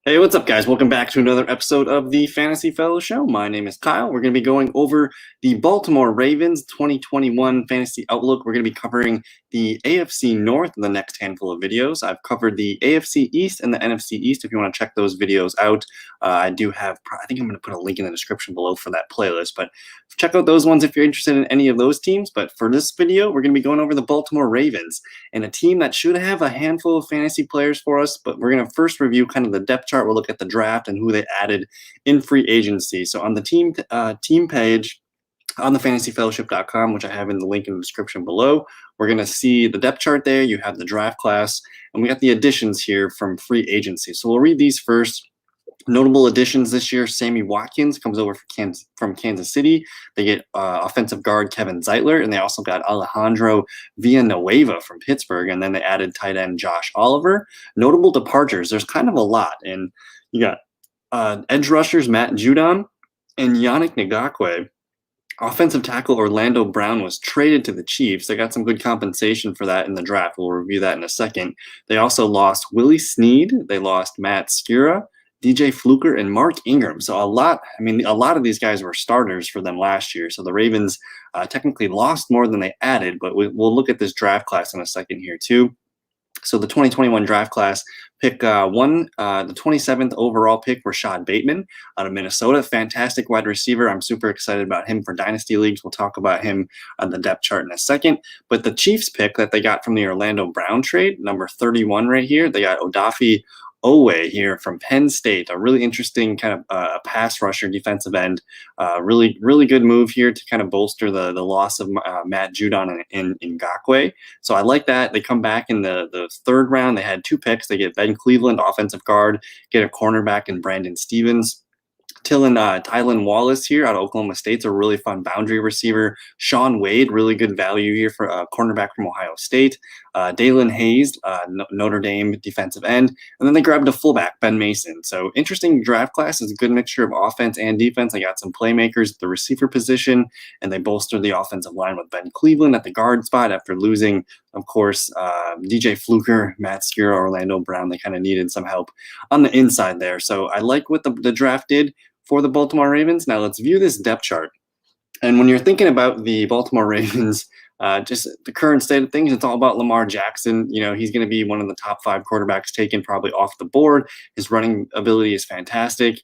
Hey, what's up, guys? Welcome back to another episode of the Fantasy Fellow Show. My name is Kyle. We're going to be going over the Baltimore Ravens 2021 Fantasy Outlook. We're going to be covering the AFC North in the next handful of videos. I've covered the AFC East and the NFC East. If you want to check those videos out, I do have, I think I'm going to put a link in the description below for that playlist. But check out those ones if you're interested in any of those teams. But for this video, we're going to be going over the Baltimore Ravens and a team that should have a handful of fantasy players for us. But we're going to first review kind of the depth chart. We'll look at the draft and who they added in free agency. So on the team page on the fantasyfellowship.com, which I have in the link in the description below, we're going to see the depth chart there. You have the draft class, and we got the additions here from free agency. So we'll read these first. Notable additions this year: Sammy Watkins comes over from Kansas City. They get offensive guard Kevin Zeitler, and they also got Alejandro Villanueva from Pittsburgh, and then they added tight end Josh Oliver. Notable departures: there's kind of a lot, and you got edge rushers Matt Judon and Yannick Ngakoue. Offensive tackle Orlando Brown was traded to the Chiefs. They got some good compensation for that in the draft. We'll review that in a second. They also lost Willie Snead. They lost Matt Skura, DJ Fluker, and Mark Ingram. So a lot of these guys were starters for them last year. So the Ravens technically lost more than they added, but we'll look at this draft class in a second here too. So the 2021 draft class pick the 27th overall pick, Rashad Bateman out of Minnesota. Fantastic wide receiver. I'm super excited about him for dynasty leagues. We'll talk about him on the depth chart in a second. But the Chiefs pick that they got from the Orlando Brown trade, number 31 right here, they got Odafe Owe here from Penn State, a really interesting kind of pass rusher, defensive end. Really good move here to kind of bolster the loss of Matt Judon and Ngakoue. So I like that. They come back in the third round. They had two picks. They get Ben Cleveland, offensive guard, get a cornerback in Brandon Stevens. Tylan Wallace here out of Oklahoma State's a really fun boundary receiver. Sean Wade, really good value here for a cornerback from Ohio State. Dalen Hayes, Notre Dame defensive end. And then they grabbed a fullback, Ben Mason. So interesting draft class. Is a good mixture of offense and defense. They got some playmakers at the receiver position, and they bolstered the offensive line with Ben Cleveland at the guard spot after losing, of course, DJ Fluker, Matt Skura, Orlando Brown. They kind of needed some help on the inside there. So I like what the draft did for the Baltimore Ravens. Now let's view this depth chart. And when you're thinking about the Baltimore Ravens, just the current state of things, it's all about Lamar Jackson. You know, he's going to be one of the top 5 quarterbacks taken probably off the board. His running ability is fantastic.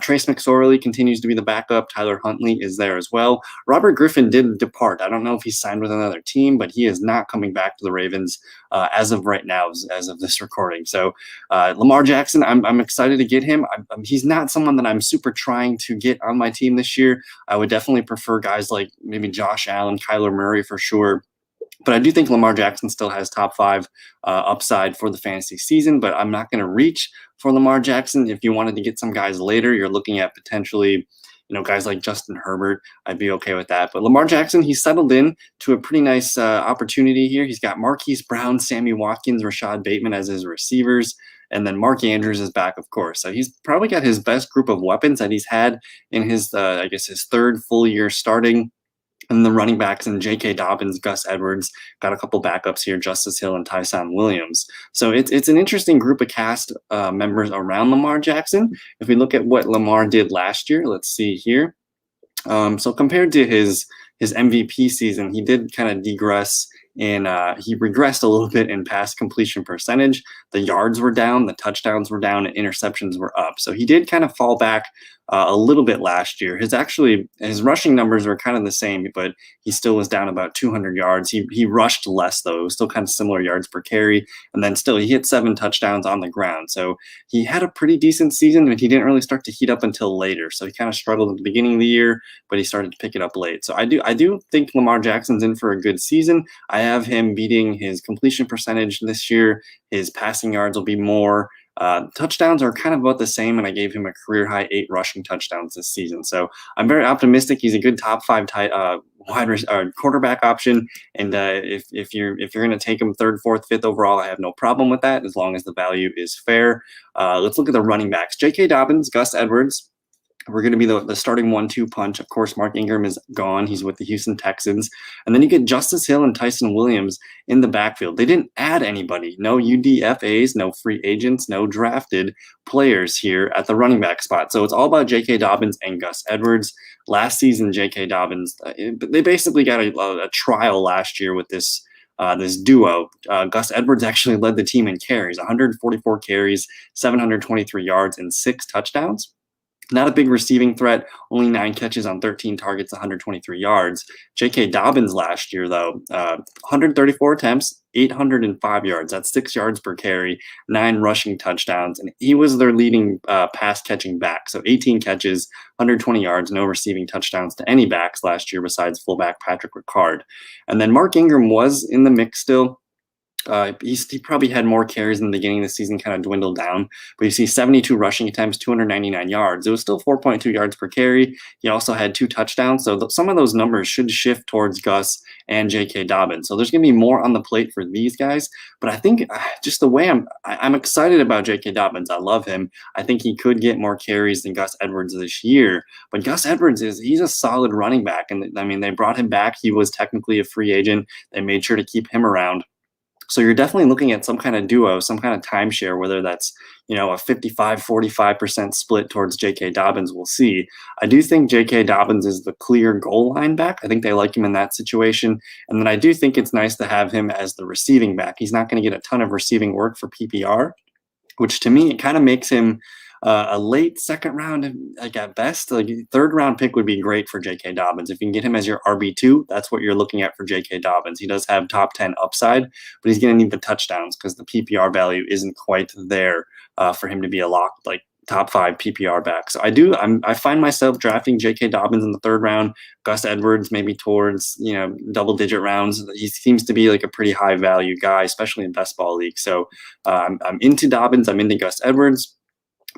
Trace McSorley continues to be the backup. Tyler Huntley is there as well. Robert Griffin did depart. I don't know if he's signed with another team, but he is not coming back to the Ravens as of right now, as of this recording. So Lamar Jackson, I'm excited to get him. He's not someone that I'm super trying to get on my team this year. I would definitely prefer guys like maybe Josh Allen, Kyler Murray for sure. But I do think Lamar Jackson still has top 5 upside for the fantasy season, but I'm not going to reach for Lamar Jackson. If you wanted to get some guys later, you're looking at potentially, guys like Justin Herbert. I'd be okay with that. But Lamar Jackson, he's settled in to a pretty nice opportunity here. He's got Marquise Brown, Sammy Watkins, Rashad Bateman as his receivers. And then Mark Andrews is back, of course. So he's probably got his best group of weapons that he's had in his, his third full year starting. And the running backs and J.K. Dobbins, Gus Edwards, got a couple backups here, Justice Hill and Tyson Williams. So it's an interesting group of cast members around Lamar Jackson. If we look at what Lamar did last year, let's see here. So compared to his MVP season, he did kind of degress and he regressed a little bit in pass completion percentage. The yards were down, the touchdowns were down, and interceptions were up. So he did kind of fall back a little bit last year. His rushing numbers were kind of the same, but he still was down about 200 yards. He rushed less, though. It was still kind of similar yards per carry. And then still, he hit 7 touchdowns on the ground. So he had a pretty decent season, but he didn't really start to heat up until later. So he kind of struggled at the beginning of the year, but he started to pick it up late. So I do think Lamar Jackson's in for a good season. I have him beating his completion percentage this year. His passing yards will be more. Touchdowns are kind of about the same, and I gave him a career high 8 rushing touchdowns this season. So I'm very optimistic. He's a good top 5 quarterback option, and if you're going to take him 3rd, 4th, 5th overall, I have no problem with that as long as the value is fair. Let's look at the running backs: J.K. Dobbins, Gus Edwards, We're going to be the starting 1-2 punch. Of course, Mark Ingram is gone. He's with the Houston Texans. And then you get Justice Hill and Tyson Williams in the backfield. They didn't add anybody. No UDFAs, no free agents, no drafted players here at the running back spot. So it's all about J.K. Dobbins and Gus Edwards. Last season, J.K. Dobbins, they basically got a trial last year with this duo. Gus Edwards actually led the team in carries, 144 carries, 723 yards, and 6 touchdowns. Not a big receiving threat, only 9 catches on 13 targets, 123 yards. J.K. Dobbins last year, though, 134 attempts, 805 yards. That's 6 yards per carry, 9 rushing touchdowns, and he was their leading pass-catching back. So 18 catches, 120 yards, no receiving touchdowns to any backs last year besides fullback Patrick Ricard. And then Mark Ingram was in the mix still. He probably had more carries in the beginning of the season, kind of dwindled down. But you see 72 rushing attempts, 299 yards. It was still 4.2 yards per carry. He also had 2 touchdowns. So some of those numbers should shift towards Gus and J.K. Dobbins. So there's going to be more on the plate for these guys. But I think just the way I'm excited about J.K. Dobbins. I love him. I think he could get more carries than Gus Edwards this year. But Gus Edwards he's a solid running back. And I mean, they brought him back. He was technically a free agent. They made sure to keep him around. So you're definitely looking at some kind of duo, some kind of timeshare, whether that's, a 55-45% split towards J.K. Dobbins. We'll see. I do think J.K. Dobbins is the clear goal line back. I think they like him in that situation. And then I do think it's nice to have him as the receiving back. He's not going to get a ton of receiving work for PPR, which to me, it kind of makes him a late second round, like at best. Like third round pick would be great for J.K. Dobbins. If you can get him as your RB2, that's what you're looking at for J.K. Dobbins. He does have top 10 upside, but he's going to need the touchdowns because the PPR value isn't quite there for him to be a lock, like top 5 PPR back. So I find myself drafting J.K. Dobbins in the third round, Gus Edwards maybe towards, double digit rounds. He seems to be like a pretty high value guy, especially in best ball league. So I'm into Dobbins. I'm into Gus Edwards.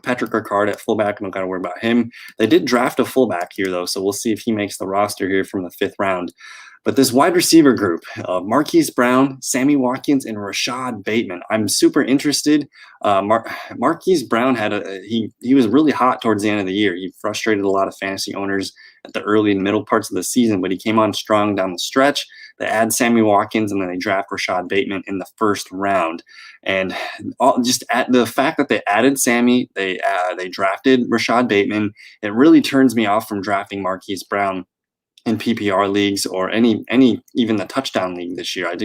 Patrick Ricard at fullback, I'm not going to worry about him. They did draft a fullback here, though, so we'll see if he makes the roster here from the 5th round. But this wide receiver group, Marquise Brown, Sammy Watkins, and Rashad Bateman. I'm super interested. Marquise Brown he was really hot towards the end of the year. He frustrated a lot of fantasy owners at the early and middle parts of the season, but he came on strong down the stretch. They add Sammy Watkins, and then they draft Rashad Bateman in the 1st round. And just at the fact that they added Sammy, they drafted Rashad Bateman, it really turns me off from drafting Marquise Brown in PPR leagues or any even the touchdown league this year. I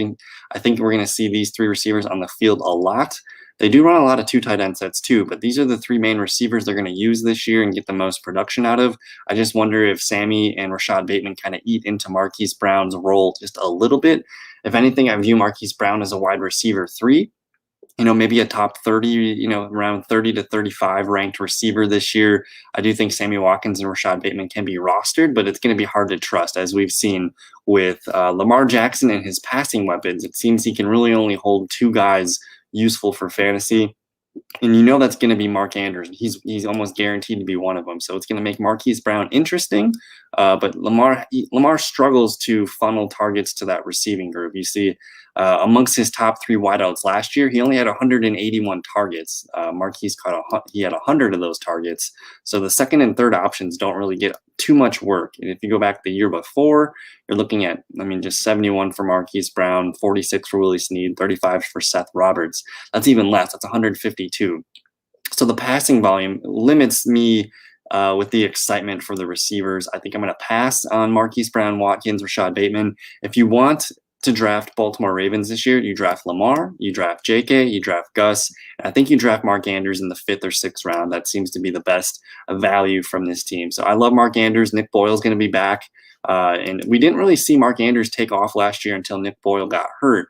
think we're going to see these 3 receivers on the field a lot. They do run a lot of 2 tight end sets too, but these are the 3 main receivers they're going to use this year and get the most production out of. I just wonder if Sammy and Rashad Bateman kind of eat into Marquise Brown's role just a little bit. If anything, I view Marquise Brown as a wide receiver 3. Maybe a top 30, around 30 to 35 ranked receiver this year. I do think Sammy Watkins and Rashad Bateman can be rostered, but it's going to be hard to trust, as we've seen with Lamar Jackson and his passing weapons. It seems he can really only hold 2 guys useful for fantasy. And that's going to be Mark Andrews. He's almost guaranteed to be one of them. So it's going to make Marquise Brown interesting. But Lamar struggles to funnel targets to that receiving group. You see, amongst his top 3 wideouts last year, he only had 181 targets. Marquise he had 100 of those targets. So the second and third options don't really get too much work. And if you go back the year before, you're looking at, just 71 for Marquise Brown, 46 for Willie Snead, 35 for Seth Roberts. That's even less. That's 152. So the passing volume limits me with the excitement for the receivers. I think I'm going to pass on Marquise Brown, Watkins, Rashad Bateman. If you want to draft Baltimore Ravens this year, you draft Lamar, you draft JK, you draft Gus, and I think you draft Mark Andrews in the 5th or 6th round. That seems to be the best value from this team. So I love Mark Andrews. Nick Boyle's going to be back. And we didn't really see Mark Andrews take off last year until Nick Boyle got hurt.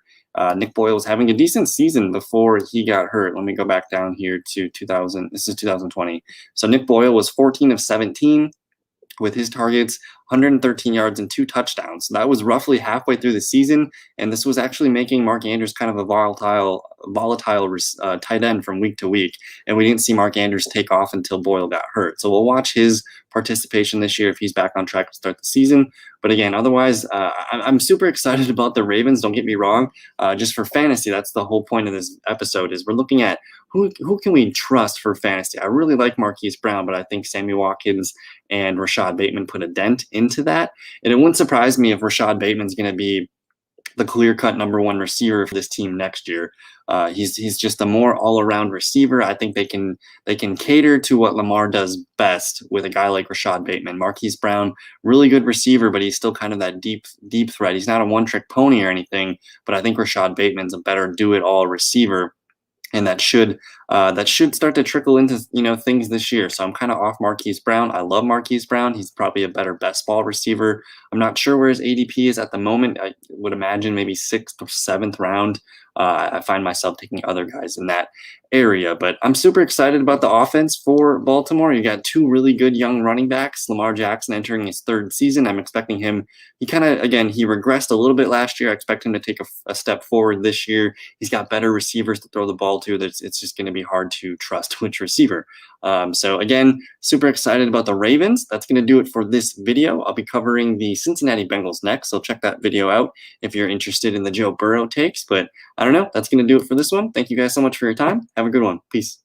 Nick Boyle was having a decent season before he got hurt. Let me go back down here to 2000. This is 2020. So Nick Boyle was 14 of 17 with his targets, 113 yards and 2 touchdowns. So that was roughly halfway through the season, and this was actually making Mark Andrews kind of a volatile tight end from week to week. And we didn't see Mark Andrews take off until Boyle got hurt. So we'll watch his participation this year if he's back on track to start the season. But again, otherwise, I'm super excited about the Ravens. Don't get me wrong. Just for fantasy, that's the whole point of this episode, is we're looking at who can we trust for fantasy. I really like Marquise Brown, but I think Sammy Watkins and Rashad Bateman put a dent into that. And it wouldn't surprise me if Rashad Bateman's going to be the clear-cut #1 receiver for this team next year. He's just a more all-around receiver. I think they can cater to what Lamar does best with a guy like Rashad Bateman. Marquise Brown, really good receiver, but he's still kind of that deep threat. He's not a one-trick pony or anything, but I think Rashad Bateman's a better do-it-all receiver. And that should start to trickle into things this year. So I'm kind of off Marquise Brown. I love Marquise Brown. He's probably a better best ball receiver. I'm not sure where his ADP is at the moment. I would imagine maybe 6th or 7th round. I find myself taking other guys in that area. But I'm super excited about the offense for Baltimore. You got 2 really good young running backs. Lamar Jackson entering his 3rd season. I'm expecting him. He regressed a little bit last year. I expect him to take a step forward this year. He's got better receivers to throw the ball to. It's just going to be hard to trust which receiver. So again, super excited about the Ravens. That's going to do it for this video. I'll be covering the Cincinnati Bengals next, so check that video out if you're interested in the Joe Burrow takes. But I don't know. That's going to do it for this one. Thank you guys so much for your time. Have a good one. Peace.